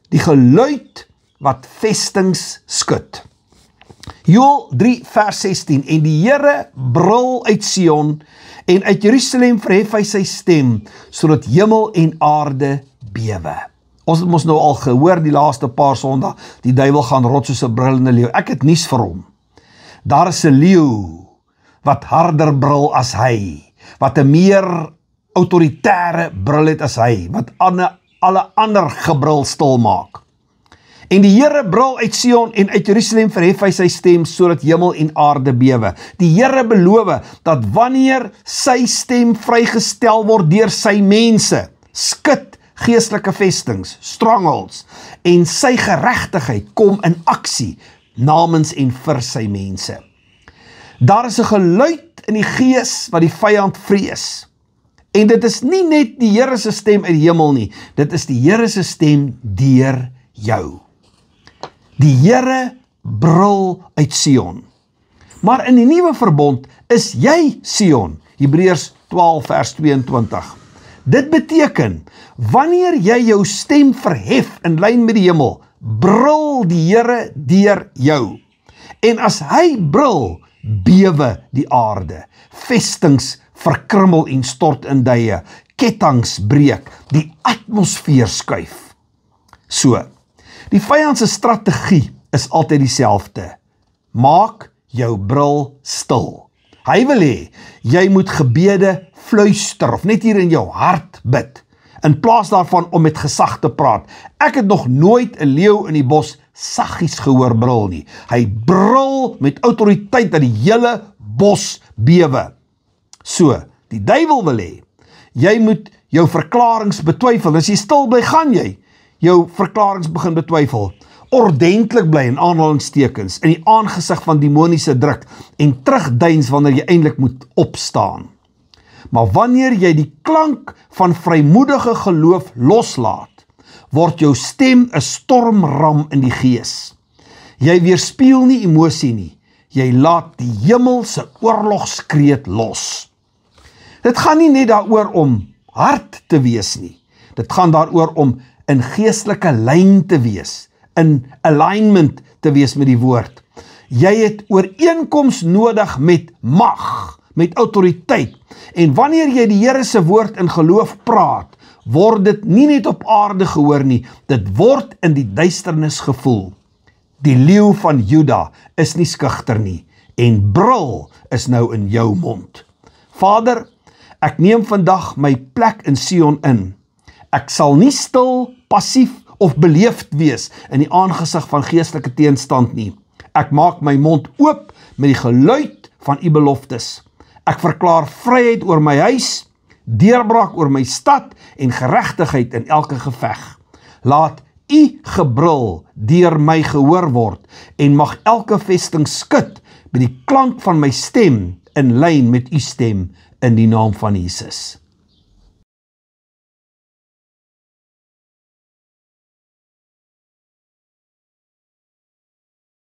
Die geluid wat vestings skud. Joël 3 vers 16, en die Here brul uit Sion, en uit Jerusalem verhef hy sy stem, sodat hemel en aarde bewe. Ons het ons nou al gehoor die laaste paar Sondag, die duiwel gaan rot soos 'n brullende leeu. Ek het nuus vir hom. Daar is 'n leeu wat harder brul as hy, wat 'n meer autoritaire brul het as hy, wat alle ander gebrul stil maak. En die Here brul uit Sion en uit Jerusalem verhef hy sy stem sodat hemel en aarde bewe. Die Here beloof dat wanneer sy stem vrygestel word deur sy mense, skud geestelike vestings, strongholds, en sy geregtigheid kom in aksie namens en vir sy mense. Daar is 'n geluid in die gees wat die vyand vrees. En dit is nie net die Here se stem uit die hemel nie, dit is die Here se stem deur jou. Die Here brul uit Sion. Maar in die nuwe verbond is jy Sion, Hebreërs 12 vers 22. Dit beteken, wanneer jy jou stem verhef in lyn met die hemel, brul die Here deur jou. En as hy brul, bewe die aarde, vestings verkrummel en stort in duie, kettinge breek, die atmosfeer skuif. So, die vyand se strategie is altyd dieselfde. Maak jou brul stil. Hy wil hê, jy moet gebede fluister, of net hier in jou hart bid, in plaas daarvan om met gesag te praat. Ek het nog nooit 'n leeu in die bos saggies gehoor brul nie. Hy brul met autoriteit dat die hele bos bewe. So, die duiwel wil hê, jy moet jou verklaringe betwyfel. As jy stil bly, gaan jy jou verklaringe begin betwyfel. Ordentlik bly in aanhalingstekens in die aangesig van demoniese druk en terugdeins wanneer jy eintlik moet opstaan. Maar wanneer jy die klank van vrymoedige geloof loslaat, word jou stem 'n stormram in die gees. Jy weerspieël nie emosie nie, jy laat die hemel se oorlogskreet los. Dit gaan nie net daaroor om hard te wees nie, dit gaan daaroor om in geestelike lyn te wees, in alignment te wees met die woord. Jy het ooreenkoms nodig met mag, met autoriteit. En wanneer jy die Here se woord in geloof praat, word dit nie net op aarde gehoor nie, dit word in die duisternis gevoel. Die leeu van Juda is nie skugter nie, en brul is nou in jou mond. Vader, ek neem vandag my plek in Sion in. Ek sal nie stil, passief of beleefd wees in die aangesig van geestelike teenstand nie. Ek maak my mond oop met die geluid van u beloftes. Ek verklaar vryheid oor my huis, deurbraak oor my stad en geregtigheid in elke geveg. Laat u gebrul deur my gehoor word en mag elke vesting skud met die klank van my stem in lyn met u stem in die naam van Jesus.